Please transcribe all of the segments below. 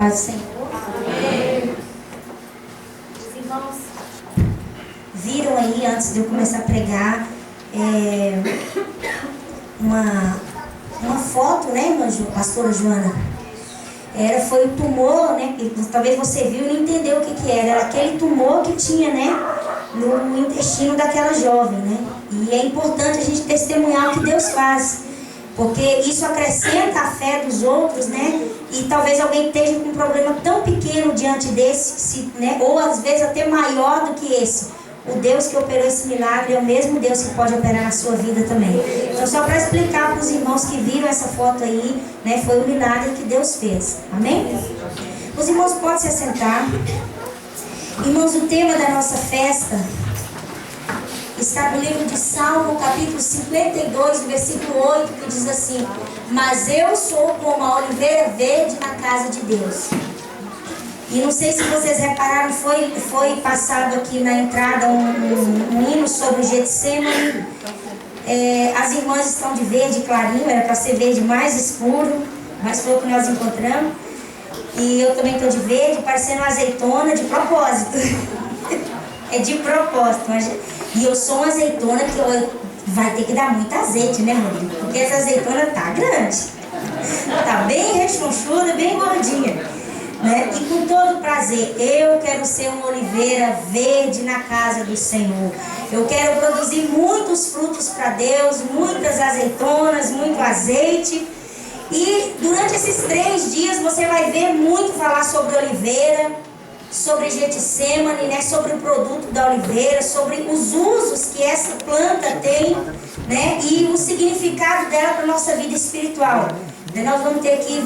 Paz do Senhor. Amém. Os irmãos Viram aí, antes de eu começar a pregar, uma foto, né, irmã pastora Joana? Foi o tumor, né? Talvez você viu e não entendeu o que era. Era aquele tumor que tinha, né, no intestino daquela jovem, né? E é importante a gente testemunhar o que Deus faz, porque isso acrescenta a fé dos outros, né? E talvez alguém esteja com um problema tão pequeno diante desse, né? Ou às vezes até maior do que esse. O Deus que operou esse milagre é o mesmo Deus que pode operar na sua vida também. Então, só para explicar para os irmãos que viram essa foto aí, né? Foi um milagre que Deus fez. Amém? Os irmãos podem se assentar. Irmãos, o tema da nossa festa está no livro de Salmo, capítulo 52, versículo 8, que diz assim: mas eu sou como a oliveira verde na casa de Deus. E não sei se vocês repararam, foi passado aqui na entrada um hino sobre o Getsemane. As irmãs estão de verde clarinho, era para ser verde mais escuro, mas foi o que nós encontramos. E eu também estou de verde, parecendo uma azeitona, de propósito. É de propósito. E eu sou uma azeitona que vai ter que dar muito azeite, né, Rodrigo? Porque essa azeitona tá grande. Tá bem rechonchuda, bem gordinha. Né? E com todo prazer, eu quero ser uma oliveira verde na casa do Senhor. Eu quero produzir muitos frutos para Deus, muitas azeitonas, muito azeite. E durante esses 3 dias você vai ver muito falar sobre oliveira, sobre Getsemane, né? Sobre o produto da oliveira, sobre os usos que essa planta tem, né? E o significado dela para a nossa vida espiritual. Nós vamos ter aqui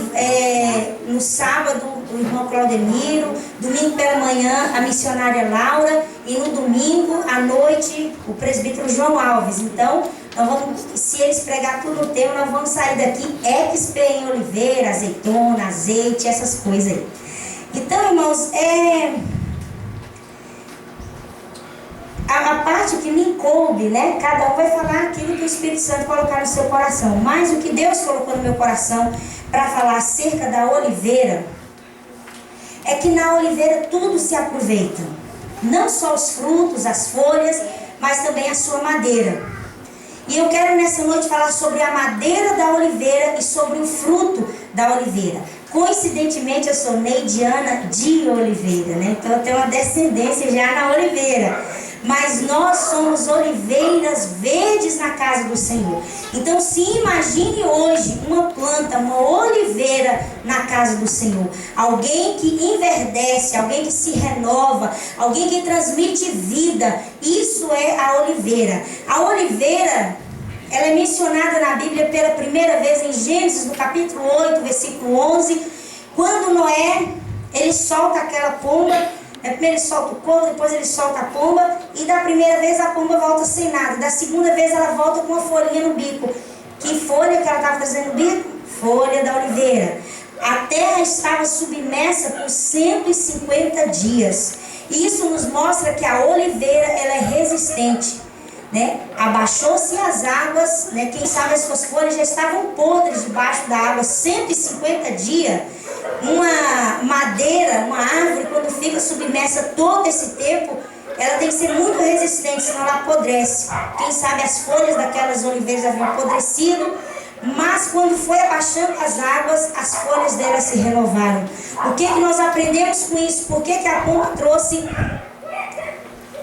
no sábado o irmão Claudemiro, domingo pela manhã a missionária Laura e no domingo à noite o presbítero João Alves. Então, nós vamos, se eles pregar tudo no tema, nós vamos sair daqui expert em oliveira, azeitona, azeite, essas coisas aí. Então, irmãos, a parte que me coube, né? Cada um vai falar aquilo que o Espírito Santo colocar no seu coração. Mas o que Deus colocou no meu coração para falar acerca da oliveira é que na oliveira tudo se aproveita. Não só os frutos, as folhas, mas também a sua madeira. E eu quero nessa noite falar sobre a madeira da oliveira e sobre o fruto da oliveira. Coincidentemente eu sou neidiana de Oliveira, né? Então eu tenho uma descendência já na oliveira. Mas nós somos oliveiras verdes na casa do Senhor. Então se imagine hoje uma planta, uma oliveira na casa do Senhor. Alguém que enverdece, alguém que se renova, alguém que transmite vida. Isso é a oliveira. A oliveira, ela é mencionada na Bíblia pela primeira vez em Gênesis, no capítulo 8, versículo 11. Quando Noé, ele solta aquela pomba. Primeiro ele solta o corvo, depois ele solta a pomba. E da primeira vez a pomba volta sem nada. Da segunda vez ela volta com uma folhinha no bico. Que folha que ela estava trazendo no bico? Folha da oliveira. A terra estava submersa por 150 dias. E isso nos mostra que a oliveira ela é resistente. Né? Abaixou-se as águas, né? Quem sabe as suas folhas já estavam podres debaixo da água. 150 dias. Uma madeira, uma árvore, quando fica submersa todo esse tempo, ela tem que ser muito resistente, senão ela apodrece. Quem sabe as folhas daquelas oliveiras haviam apodrecido, mas quando foi abaixando as águas, as folhas dela se renovaram. O que nós aprendemos com isso? Por que a pomba trouxe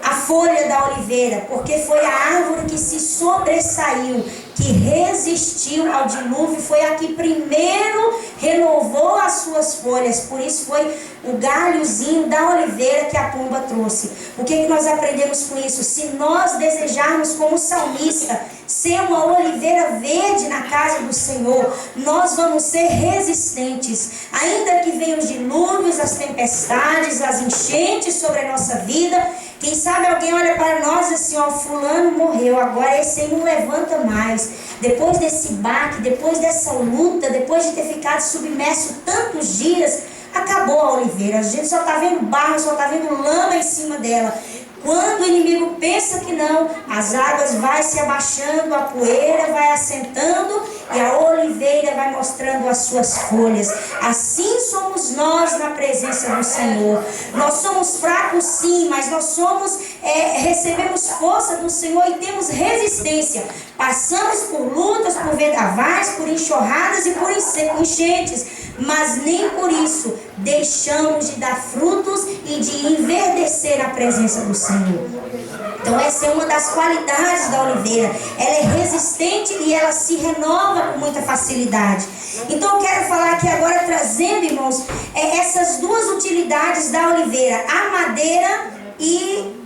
a folha da oliveira? Porque foi a árvore que se sobressaiu, que resistiu ao dilúvio, foi a que primeiro renovou as suas folhas. Por isso foi o galhozinho da oliveira que a pomba trouxe. O que nós aprendemos com isso? Se nós desejarmos, como salmista, ser uma oliveira verde na casa do Senhor, nós vamos ser resistentes. Ainda que venham os dilúvios, as tempestades, as enchentes sobre a nossa vida, quem sabe alguém olha para nós assim, ó, fulano morreu, agora esse aí não levanta mais. Depois desse baque, depois dessa luta, depois de ter ficado submerso tantos dias, acabou, boa oliveira. A gente só está vendo barro, só está vendo lama em cima dela. Quando o inimigo pensa que não, as águas vai se abaixando, a poeira vai assentando e a oliveira vai mostrando as suas folhas. Assim somos nós na presença do Senhor. Nós somos fracos sim, mas nós recebemos força do Senhor e temos resistência. Passamos por lutas, por vendavais, por enxurradas e por enchentes, mas nem por isso deixamos de dar frutos e de enverdecer a presença do Senhor. Então essa é uma das qualidades da oliveira. Ela é resistente e ela se renova com muita facilidade. Então eu quero falar aqui agora, trazendo, irmãos, essas duas utilidades da oliveira: a madeira e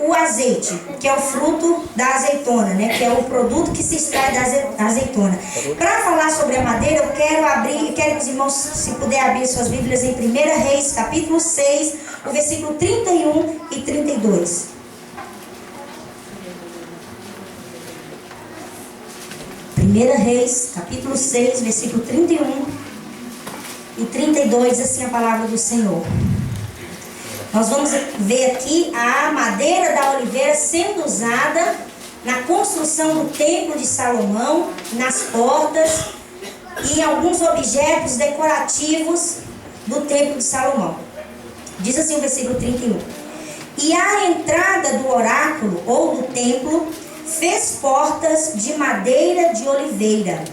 o azeite, que é o fruto da azeitona, né? Que é o produto que se extrai da azeitona. Para falar sobre a madeira, eu quero que os irmãos, se puder abrir suas Bíblias em 1 Reis, capítulo 6, o versículo 31 e 32. 1 Reis, capítulo 6, versículo 31 e 32, assim a palavra do Senhor. Nós vamos ver aqui a madeira da oliveira sendo usada na construção do templo de Salomão, nas portas e em alguns objetos decorativos do templo de Salomão. Diz assim o versículo 31. E à entrada do oráculo ou do templo fez portas de madeira de oliveira.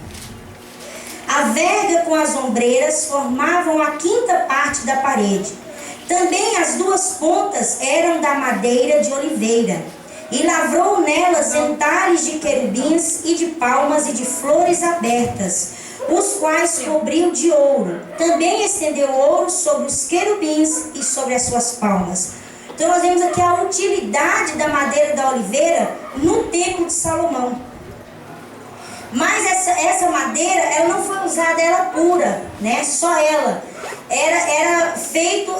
A verga com as ombreiras formavam a quinta parte da parede. Também as duas pontas eram da madeira de oliveira, e lavrou nelas entalhes de querubins e de palmas e de flores abertas, os quais cobriu de ouro. Também estendeu ouro sobre os querubins e sobre as suas palmas. Então nós vemos aqui a utilidade da madeira da oliveira no templo de Salomão. Mas essa madeira, ela não foi usada ela pura, né? Só ela. Era feito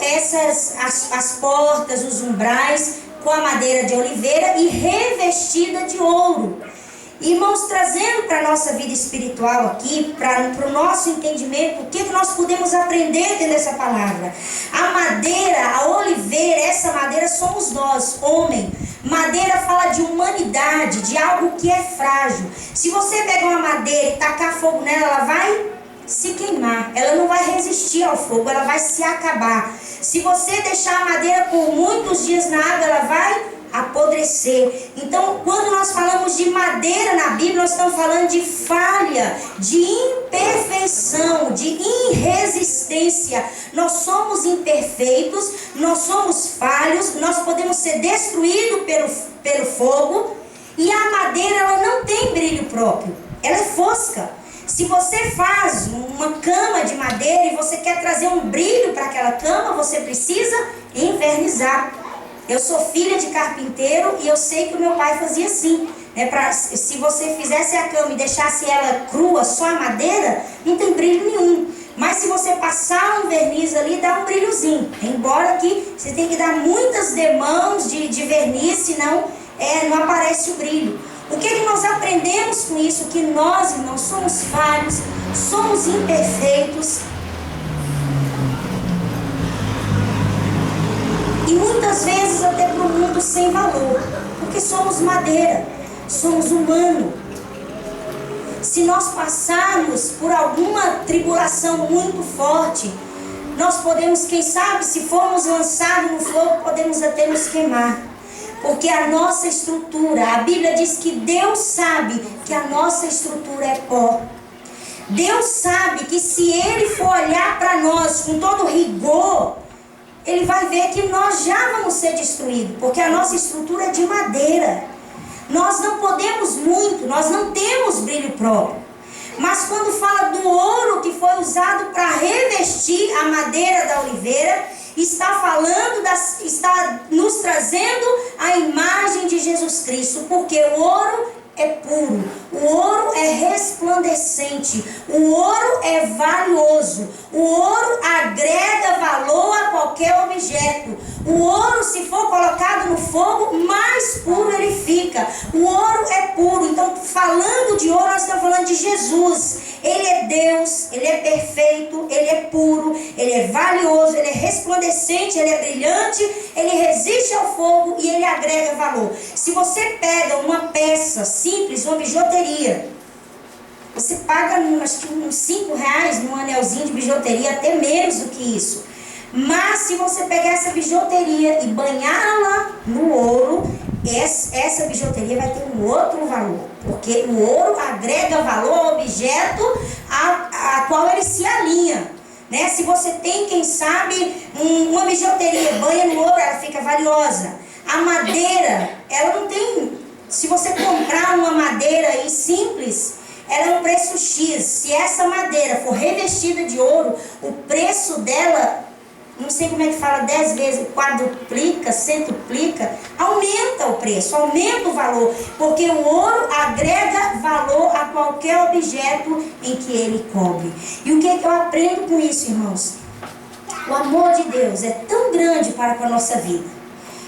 as portas, os umbrais com a madeira de oliveira e revestida de ouro. Irmãos, trazendo para a nossa vida espiritual aqui, para o nosso entendimento, o que nós podemos aprender dentro dessa palavra? A madeira, a oliveira, essa madeira somos nós, homem. Madeira fala de humanidade, de algo que é frágil. Se você pegar uma madeira e tacar fogo nela, ela vai se queimar. Ela não vai resistir ao fogo, ela vai se acabar. Se você deixar a madeira por muitos dias na água, ela vai apodrecer. Então, quando nós falamos de madeira na Bíblia, nós estamos falando de falha, de imperfeição, de irresistência. Nós somos imperfeitos, nós somos falhos, nós podemos ser destruídos pelo fogo, e a madeira, ela não tem brilho próprio, ela é fosca. Se você faz uma cama de madeira e você quer trazer um brilho para aquela cama, você precisa envernizar. Eu sou filha de carpinteiro e eu sei que o meu pai fazia assim, né? Se você fizesse a cama e deixasse ela crua, só a madeira, não tem brilho nenhum. Mas se você passar um verniz ali, dá um brilhozinho. Embora que você tem que dar muitas demãos de verniz, senão não aparece o brilho. O que nós aprendemos com isso? Que nós, irmãos, somos falhos, somos imperfeitos. E muitas vezes até para o mundo sem valor, porque somos madeira, somos humano. Se nós passarmos por alguma tribulação muito forte, nós podemos, quem sabe, se formos lançados no fogo, podemos até nos queimar. Porque a nossa estrutura, a Bíblia diz que Deus sabe que a nossa estrutura é pó. Deus sabe que se Ele for olhar para nós com todo rigor, Ele vai ver que nós já vamos ser destruídos, porque a nossa estrutura é de madeira. Nós não podemos muito, nós não temos brilho próprio. Mas quando fala do ouro que foi usado para revestir a madeira da oliveira, está nos trazendo a imagem de Jesus Cristo, porque o ouro é puro, o ouro é resplandecente, o ouro é valioso, o ouro agrega valor a qualquer objeto, O ouro, se for colocado no fogo, mais puro ele fica. O ouro é puro. Então, falando de ouro, nós estamos falando de Jesus. Ele é Deus, ele é perfeito, ele é puro, ele é valioso, ele é resplandecente, ele é brilhante, ele resiste ao fogo e ele agrega valor. Se você pega uma peça simples, uma bijuteria, você paga acho que uns 5 reais num anelzinho de bijuteria, até menos do que isso. Mas se você pegar essa bijuteria e banhá-la no ouro, essa bijuteria vai ter um outro valor. Porque o ouro agrega valor ao objeto a qual ele se alinha. Né? Se você tem, quem sabe, uma bijuteria, banha no ouro, ela fica valiosa. A madeira, ela não tem... Se você comprar uma madeira aí simples, ela é um preço X. Se essa madeira for revestida de ouro, o preço dela, não sei como é que fala, 10 vezes, quadruplica, centuplica, aumenta o preço, aumenta o valor, porque o ouro agrega valor a qualquer objeto em que ele cobre. E o que é que eu aprendo com isso, irmãos? O amor de Deus é tão grande para com a nossa vida.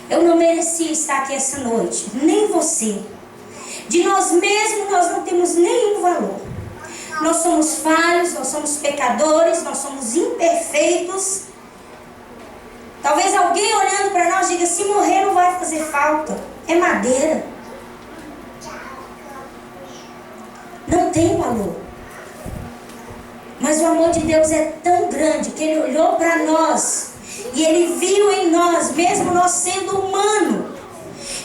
Eu não merecia estar aqui essa noite, nem você. De nós mesmos nós não temos nenhum valor. Nós somos falhos, nós somos pecadores, nós somos imperfeitos. Talvez alguém olhando para nós diga, se morrer não vai fazer falta. É madeira. Não tem valor. Mas o amor de Deus é tão grande que Ele olhou para nós e Ele viu em nós, mesmo nós sendo humano,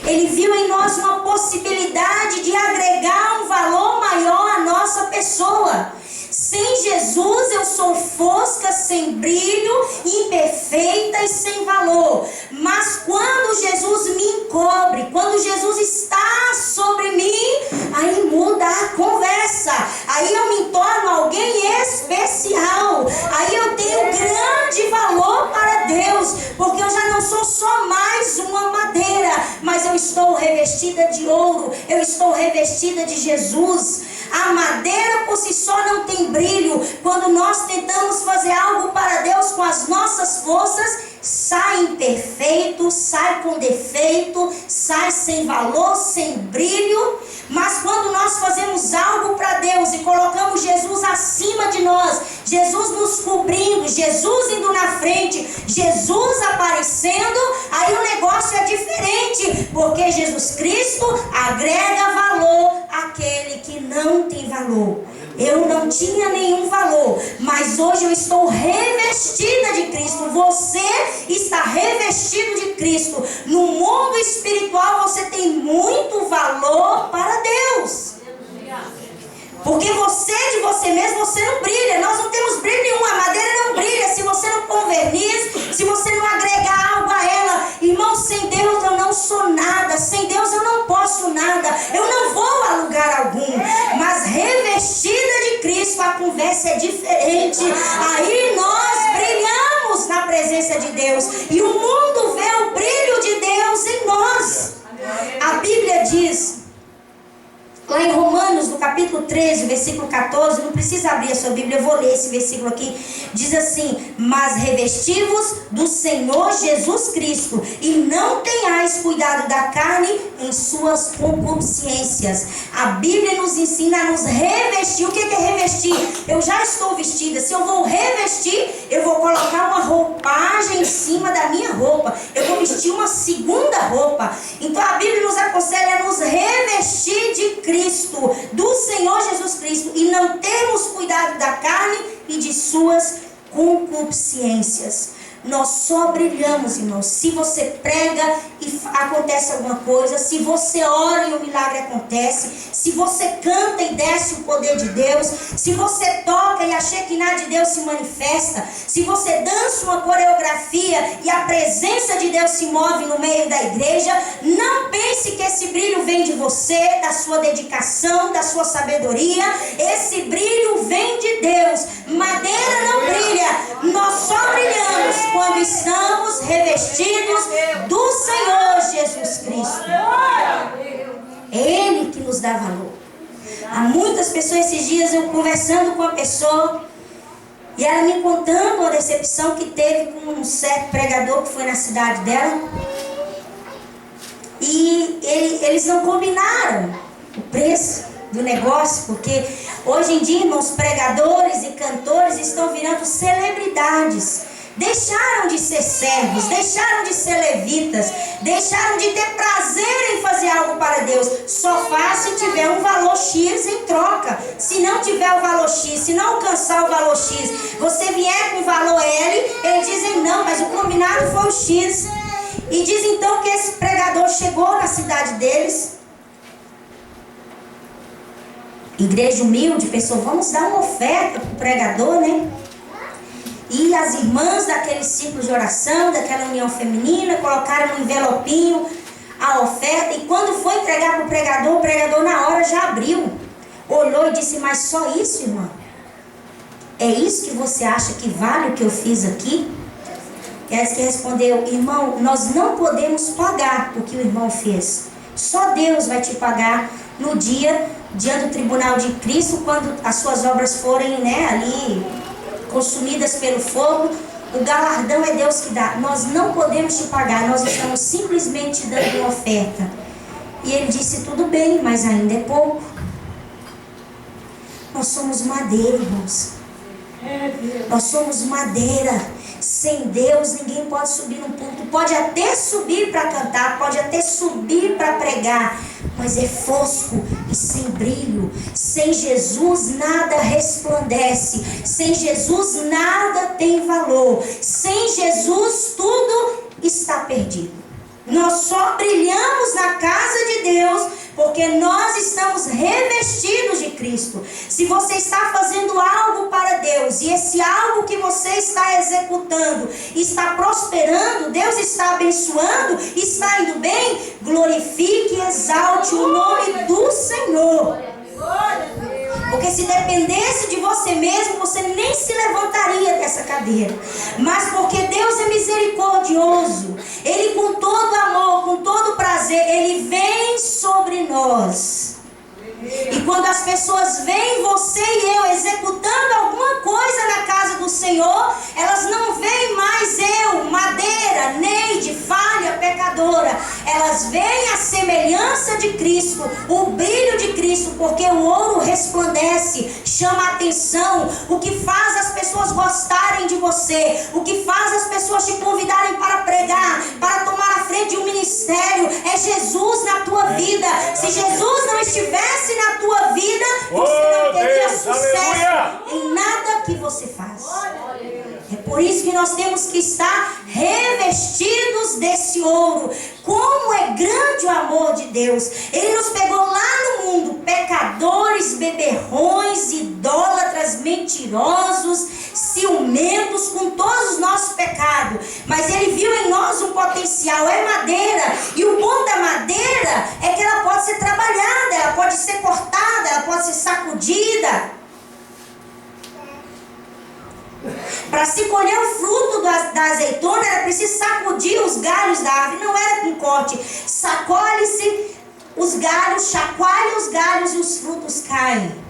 Ele viu em nós uma possibilidade de agregar um valor maior à nossa pessoa. Sem Jesus eu sou fosca, sem brilho, imperfeita e sem valor. Mas quando Jesus me encobre, quando Jesus está sobre mim, aí muda a conversa. Aí eu me torno alguém especial. Aí eu tenho grande valor para Deus, porque eu já não sou só mais uma madeira, mas eu estou revestida de ouro, eu estou revestida de Jesus. A madeira por si só não tem brilho. Quando nós tentamos fazer algo para Deus com as nossas forças, sai imperfeito, sai com defeito, sai sem valor, sem brilho. Mas quando nós fazemos algo para Deus e colocamos Jesus acima de nós, Jesus nos cobrindo, Jesus indo na frente, Jesus aparecendo, aí o negócio é diferente, porque Jesus Cristo agrega valor àquele que não tem valor. Eu não tinha nenhum valor, mas hoje eu estou revestida de Cristo. Você está revestido de Cristo. No mundo espiritual você tem muito valor para Deus. Porque você de você mesmo, você não brilha. Nós não temos brilho nenhum. A madeira não brilha se você não pôr verniz, se você não agregar algo a ela. Irmão, sem Deus eu não sou nada. Sem Deus eu não posso nada. Eu não vou a lugar algum. Mas revestida de Cristo, a conversa é diferente. Aí nós brilhamos na presença de Deus. E o mundo vê o brilho de Deus em nós. A Bíblia diz... Lá em Romanos, no capítulo 13, versículo 14, não precisa abrir a sua Bíblia, eu vou ler esse versículo aqui. Diz assim: mas revesti-vos do Senhor Jesus Cristo, e não tenhais cuidado da carne em suas concupiscências. A Bíblia nos ensina a nos revestir. O que é revestir? Eu já estou vestida. Se eu vou revestir, eu vou colocar uma roupagem em cima da minha roupa. Eu vou vestir uma segunda roupa. Então a Bíblia nos aconselha a nos revestir de Cristo, do Senhor Jesus Cristo, e não termos cuidado da carne e de suas concupiscências. Nós só brilhamos, irmãos, se você prega e acontece alguma coisa, se você ora e o milagre acontece, se você canta e desce o poder de Deus, se você toca e a Shekinah de Deus se manifesta, se você dança uma coreografia e a presença de Deus se move no meio da igreja. Não pense que esse brilho vem de você, da sua dedicação, da sua sabedoria. Esse brilho vem de Deus. Madeira não brilha, nós só brilhamos quando estamos revestidos do Senhor Jesus Cristo. É Ele que nos dá valor. Há muitas pessoas, esses dias eu conversando com uma pessoa, E ela me contando uma decepção que teve com um certo pregador que foi na cidade dela. E eles não combinaram o preço do negócio, porque hoje em dia, irmãos, pregadores e cantores estão virando celebridades. Deixaram de ser servos, deixaram de ser levitas, deixaram de ter prazer em fazer algo para Deus. Só faz se tiver um valor X em troca. Se não tiver o valor X, se não alcançar o valor X, você vier com o valor L, eles dizem não, mas o combinado foi o X. E diz então que esse pregador chegou na cidade deles. Igreja humilde, pensou, vamos dar uma oferta para o pregador, né? E as irmãs daquele ciclo de oração, daquela união feminina, colocaram no envelopinho a oferta. E quando foi entregar para o pregador na hora já abriu. Olhou e disse, mas só isso, irmã? É isso que você acha que vale o que eu fiz aqui? E ela que respondeu, irmão, nós não podemos pagar o que o irmão fez. Só Deus vai te pagar no dia, diante do tribunal de Cristo, quando as suas obras forem, né, ali consumidas pelo fogo. O galardão é Deus que dá. Nós não podemos te pagar, nós estamos simplesmente dando uma oferta. E ele disse, tudo bem, mas ainda é pouco. Nós somos madeira, irmãos. Nós somos madeira. Sem Deus ninguém pode subir no púlpito. Pode até subir para cantar, pode até subir para pregar, mas é fosco e sem brilho. Sem Jesus nada resplandece. Sem Jesus nada tem valor. Sem Jesus tudo está perdido. Nós só brilhamos na casa de Deus porque nós estamos revestidos de Cristo. Se você está fazendo algo para Deus e esse algo que você está executando está prosperando, Deus está abençoando, está indo bem, glorifique e exalte o nome do Senhor. Porque se dependesse de você mesmo, você nem se levantaria dessa cadeira. Mas porque Deus é misericordioso, Ele com todo amor, com todo prazer, Ele vem sobre nós. E quando as pessoas veem você e eu executando alguma coisa na casa do Senhor, elas não veem mais eu, madeira, Neide, falha, pecadora. Elas veem a semelhança de Cristo, o brilho de Cristo, porque o ouro resplandece, chama a atenção. O que faz as pessoas gostarem de você, o que faz as pessoas te convidarem para pregar, para tomar a frente de um ministério, é Jesus na tua vida. Se Jesus não estivesse na tua vida, você não teria sucesso em nada que você faz. É por isso que nós temos que estar revestidos desse ouro. Como é grande o amor de Deus. Ele nos pegou lá no mundo, pecadores, beberrões, idólatras, mentirosos, ciumentos, com todos os nossos pecados. Mas Ele viu em nós um potencial, é madeira. E o bom da madeira é que ela pode ser trabalhada, ela pode ser cortada, ela pode ser sacudida. Para se colher o fruto da azeitona, era preciso sacudir os galhos da árvore, não era com corte. Sacode-se os galhos, chacoalha os galhos e os frutos caem.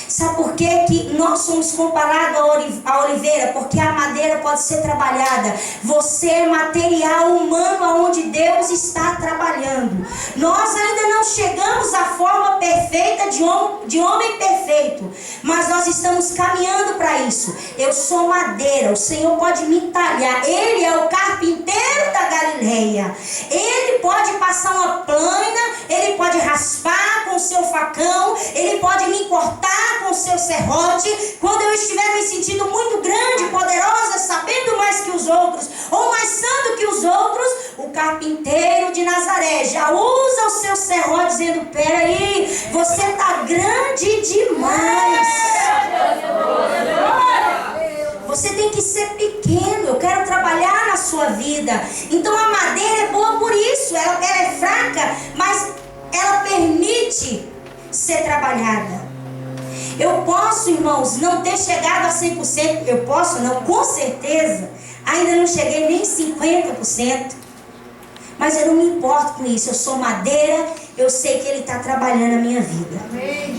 Sabe por que nós somos comparados à oliveira? Porque a madeira pode ser trabalhada. Você é material humano onde Deus está trabalhando. Nós ainda não chegamos à forma perfeita de homem perfeito, mas nós estamos caminhando para isso. Eu sou madeira, o Senhor pode me talhar. Ele é o carpinteiro da Galileia. Ele pode passar uma plana, Ele pode raspar com o seu facão, Ele pode me cortar com o seu serrote. Quando eu estiver me sentindo muito grande, poderosa, sabendo mais que os outros, ou mais santo que os outros, o carpinteiro de Nazaré já usa o seu serrote dizendo, peraí, você está grande demais. Você tem que ser pequeno, eu quero trabalhar na sua vida. Então a madeira é boa por isso, ela é fraca, mas ela permite ser trabalhada. Eu posso, irmãos, não ter chegado a 100%, eu posso não, com certeza, ainda não cheguei nem 50%, mas eu não me importo com isso. Eu sou madeira eu sei que Ele está trabalhando a minha vida.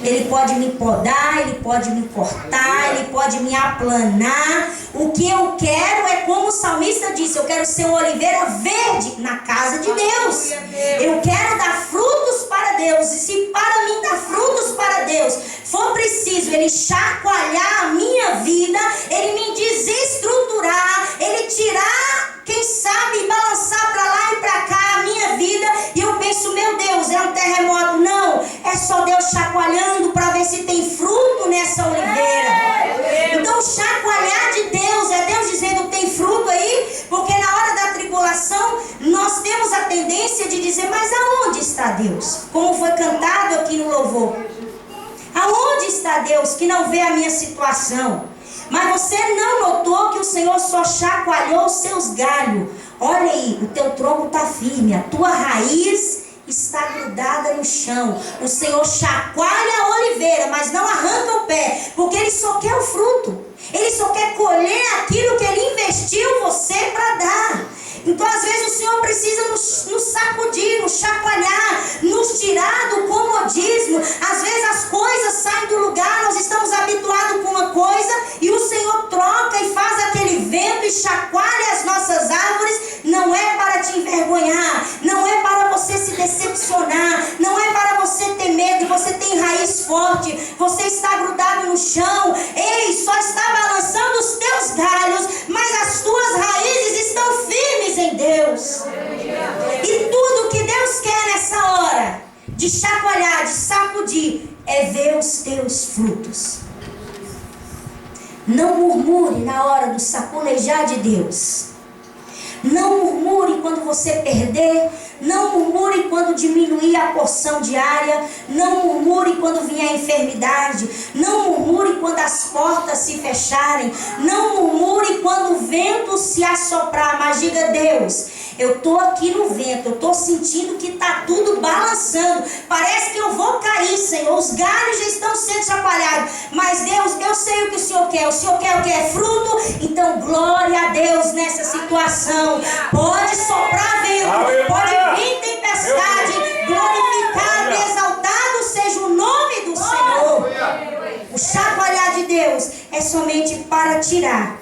Ele pode me podar, Ele pode me cortar, Ele pode me aplanar. O que eu quero é, como o salmista disse, eu quero ser uma oliveira verde na casa de Deus. Eu quero dar frutos para Deus. E se para mim dar frutos para Deus for preciso Ele chacoalhar a minha vida, Ele me desestruturar, Ele tirar, quem sabe, balançar para lá e para cá a minha vida, e eu penso, meu Deus, é um terremoto. Não, é só Deus chacoalhando para ver se tem fruto nessa oliveira. Então o chacoalhar de Deus é Deus dizendo, tem fruto aí? Porque na hora da tribulação nós temos a tendência de dizer, mas aonde está Deus? Como foi cantado aqui no louvor, aonde está Deus que não vê a minha situação? Mas você não notou que o Senhor só chacoalhou os seus galhos? Olha aí, o teu tronco está firme, a tua raiz está grudada no chão. O Senhor chacoalha a oliveira, mas não arranca o pé, porque Ele só quer o fruto. Ele só quer colher aquilo que Ele investiu você para dar. Então às vezes o Senhor precisa nos sacudir, nos chacoalhar, nos tirar do comodismo. Às vezes as coisas saem do lugar, nós estamos habituados com uma coisa e o Senhor troca e faz aquele vento e chacoalha as nossas árvores. Não é para te envergonhar, não é para você se decepcionar, não é para você ter medo. Você tem raiz forte, você está grudado no chão. Ei, só está balançando os teus galhos, mas as tuas raízes estão firmes em Deus. E tudo que Deus quer nessa hora de chacoalhar, de sacudir, é ver os teus frutos. Não murmure na hora do sacolejar de Deus. Não murmure quando você perder. Não murmure quando diminuir a porção diária. Não murmure quando vier a enfermidade. Não murmure quando as portas se fecharem. Não murmure quando o vento se assoprar. Mas diga, Deus, eu estou aqui no vento, eu estou sentindo que está tudo balançando. Parece que eu vou cair, Senhor. Os galhos já estão sendo chacoalhados. Mas Deus, eu sei o que o Senhor quer. O Senhor quer o que é fruto. Então glória a Deus nessa situação. Pode soprar vento, pode vir tempestade. Glorificado e exaltado seja o nome do Senhor. O chacoalhar de Deus é somente para tirar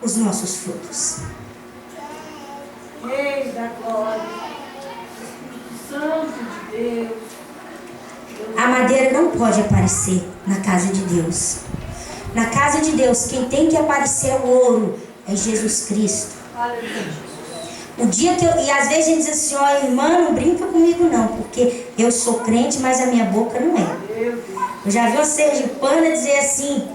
os nossos frutos. Ei, da glória, Santo de Deus. A madeira não pode aparecer na casa de Deus. Na casa de Deus, quem tem que aparecer é o ouro, é Jesus Cristo. O dia que e às vezes a gente diz assim, ó, irmã, não brinca comigo não, porque eu sou crente, mas a minha boca não é. Eu já vi uma sergipana dizer assim,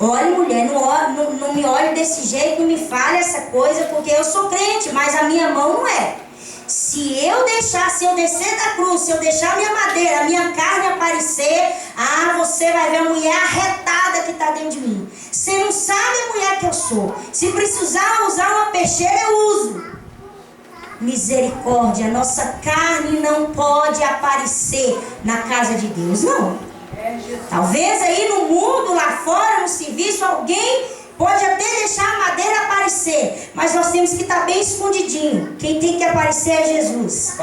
olha mulher, não me olhe desse jeito, não me fale essa coisa, porque eu sou crente, mas a minha mão não é. Se eu descer da cruz, se eu deixar a minha madeira, a minha carne aparecer, você vai ver a mulher arretada que está dentro de mim. Você não sabe a mulher que eu sou. Se precisar usar uma peixeira, eu uso. Misericórdia, a nossa carne não pode aparecer na casa de Deus, não. Talvez aí no mundo, lá fora, no serviço, alguém pode até deixar a madeira aparecer, mas nós temos que estar bem escondidinho. Quem tem que aparecer é Jesus.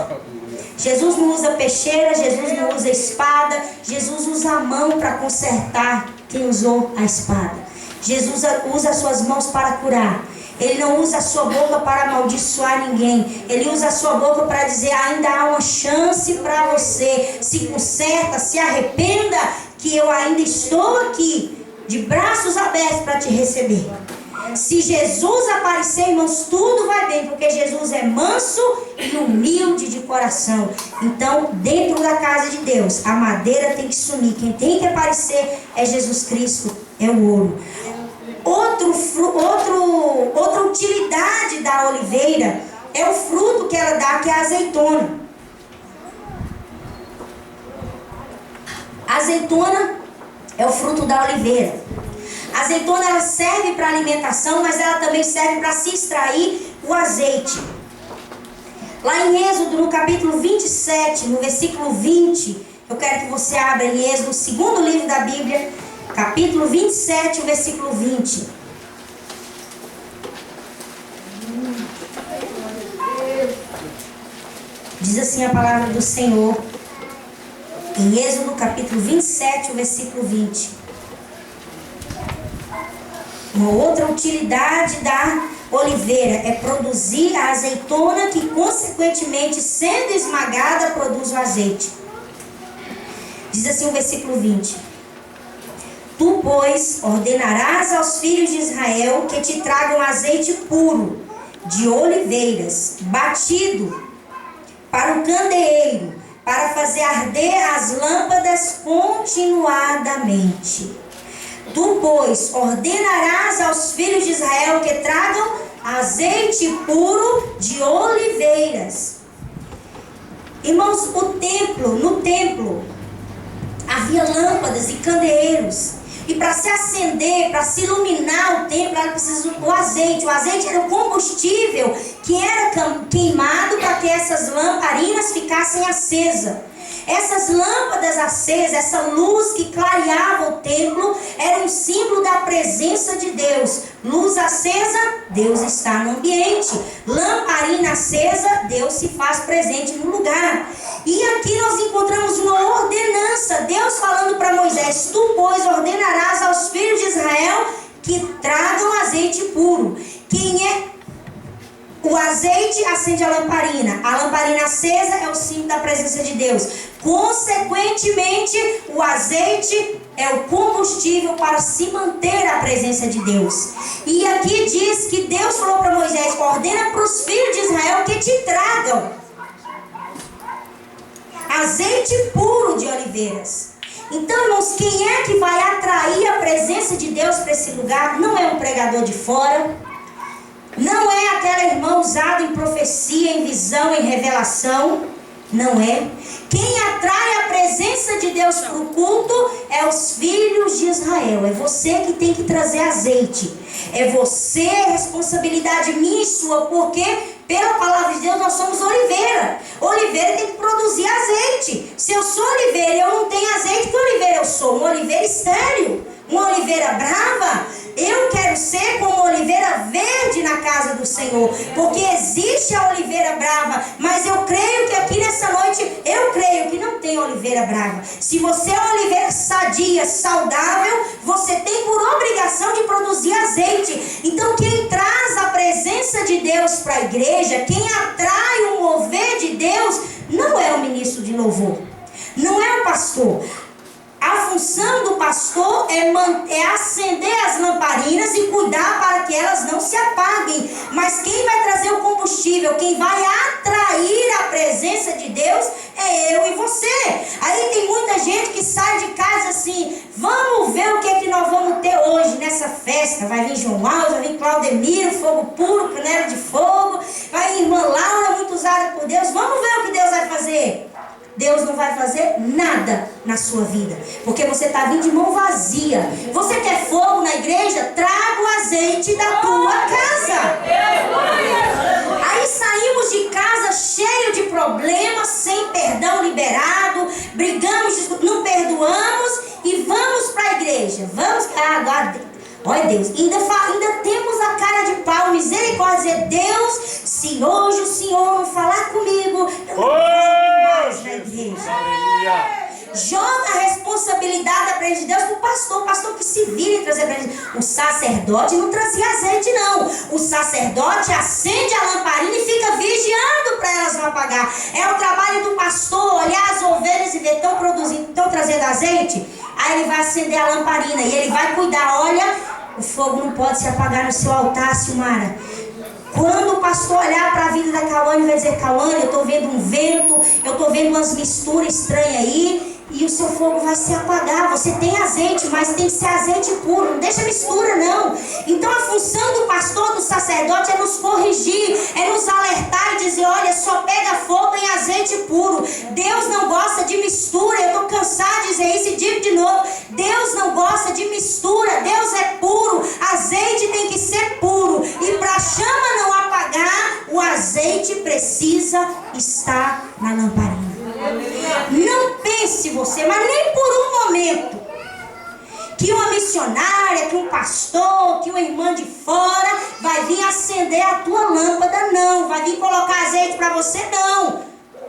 Jesus não usa peixeira, Jesus não usa espada, Jesus usa a mão para consertar quem usou a espada. Jesus usa as suas mãos para curar. Ele não usa a sua boca para amaldiçoar ninguém. Ele usa a sua boca para dizer, ainda há uma chance para você. Se conserta, se arrependa, que eu ainda estou aqui, de braços abertos para te receber. Se Jesus aparecer, irmãos, tudo vai bem, porque Jesus é manso e humilde de coração. Então, dentro da casa de Deus, a madeira tem que sumir. Quem tem que aparecer é Jesus Cristo, é o ouro. Outra utilidade da oliveira é o fruto que ela dá, que é a azeitona. A azeitona é o fruto da oliveira. A azeitona, ela serve para alimentação, mas ela também serve para se extrair o azeite. Lá em Êxodo, no capítulo 27, no versículo 20, eu quero que você abra em Êxodo, o segundo livro da Bíblia, capítulo 27, o versículo 20. Diz assim a palavra do Senhor. Em Êxodo capítulo 27, o versículo 20. Uma outra utilidade da oliveira é produzir a azeitona que, consequentemente, sendo esmagada, produz o azeite. Diz assim o versículo 20. Tu, pois, ordenarás aos filhos de Israel que te tragam azeite puro de oliveiras, batido para o candeeiro, para fazer arder as lâmpadas continuadamente. Tu, pois, ordenarás aos filhos de Israel que tragam azeite puro de oliveiras. Irmãos, no templo, havia lâmpadas e candeeiros. E para se acender, para se iluminar o templo, era preciso o azeite. O azeite era o combustível que era queimado para que essas lamparinas ficassem acesas. Essas lâmpadas acesas, essa luz que clareava o templo, era um símbolo da presença de Deus. Luz acesa, Deus está no ambiente. Lamparina acesa, Deus se faz presente no lugar. E aqui nós encontramos uma ordenança, Deus falando para Moisés: tu, pois, ordenarás aos filhos de Israel que tragam azeite puro. Quem é? O azeite acende a lamparina acesa é o símbolo da presença de Deus. Consequentemente, o azeite é o combustível para se manter a presença de Deus. E aqui diz que Deus falou para Moisés: ordena para os filhos de Israel que te tragam azeite puro de oliveiras. Então, irmãos, quem é que vai atrair a presença de Deus para esse lugar? Não é um pregador de fora. Não é aquela irmã usada em profecia, em visão, em revelação. Não é. Quem atrai a presença de Deus para o culto é os filhos de Israel. É você que tem que trazer azeite. É você, responsabilidade minha e sua. Porque pela palavra de Deus nós somos oliveira. Oliveira tem que produzir azeite. Se eu sou oliveira e eu não tenho azeite, que oliveira eu sou? Uma oliveira estéril? Uma oliveira brava? Eu quero ser como uma oliveira verde na casa do Senhor, porque existe a oliveira brava, mas eu creio que aqui nessa noite, eu creio que não tem oliveira brava. Se você é uma oliveira sadia, saudável, você tem por obrigação de produzir azeite. Então quem traz a presença de Deus para a igreja, quem atrai o mover de Deus, não é o ministro de louvor, não é o pastor. A função do pastor é acender as lamparinas e cuidar para que elas não se apaguem. Mas quem vai trazer o combustível, quem vai atrair a presença de Deus é eu e você. Aí tem muita gente que sai de casa assim: vamos ver o que é que nós vamos ter hoje nessa festa. Vai vir João Alves, vai vir Claudemiro, fogo puro, panela de fogo. Vai vir irmã Laura, muito usada por Deus. Vamos ver o que Deus vai fazer. Deus não vai fazer nada na sua vida, porque você está vindo de mão vazia. Você quer fogo na igreja? Traga o azeite da tua casa. Aí saímos de casa cheio de problemas, sem perdão liberado, brigamos, não perdoamos e vamos para a igreja. Vamos, olha Deus, ainda temos a cara de pau, misericórdia, dizer: Deus, se hoje o Senhor não falar comigo, eu não mais na igreja. Joga a responsabilidade da presença de Deus para o pastor que se vira e trazer a presença. O sacerdote não trazia azeite, não. O sacerdote acende a lamparina e fica vigiando para elas não apagar. É o trabalho do pastor olhar as ovelhas e ver: estão trazendo azeite? Aí ele vai acender a lamparina e ele vai cuidar. Olha, o fogo não pode se apagar no seu altar, Silmara. Quando o pastor olhar para a vida da Cauane, vai dizer: Cauane, eu estou vendo um vento, eu estou vendo umas misturas estranhas aí, e o seu fogo vai se apagar. Você tem azeite, mas tem que ser azeite puro, não deixa mistura não. Então a função do pastor, do sacerdote, é nos corrigir, é nos alertar e dizer: olha, só pega fogo em azeite puro. Deus não gosta de mistura. Eu estou cansada de dizer isso e digo de novo: Deus não gosta de mistura. Deus é puro, azeite tem que ser puro, e para a chama não apagar, o azeite precisa estar na lamparina. Não pense você, mas nem por um momento, que uma missionária, que um pastor, que uma irmã de fora vai vir acender a tua lâmpada, não. Vai vir colocar azeite para você, não.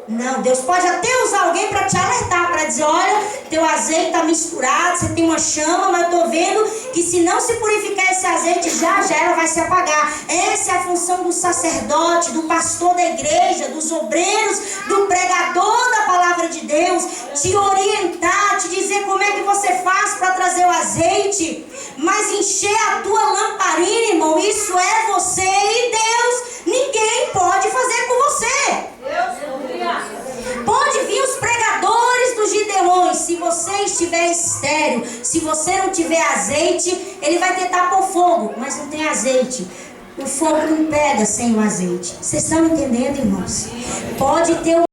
Não, Deus pode até usar alguém para te alertar, para dizer, olha, teu azeite está misturado, você tem uma chama, mas eu estou vendo que se não se purificar esse azeite, já ela vai se apagar. Essa é a função do sacerdote, do pastor da igreja, dos obreiros, do pregador da palavra de Deus, te orientar, te dizer como é que você faz para trazer o azeite, mas encher a tua lamparina, irmão, isso é você e Deus. Ninguém pode fazer por você. Pode vir os pregadores dos Gideões, se você estiver estéril, se você não tiver azeite, ele vai tentar pôr fogo, mas não tem azeite. O fogo não pega sem o azeite. Vocês estão entendendo, irmãos? Pode ter o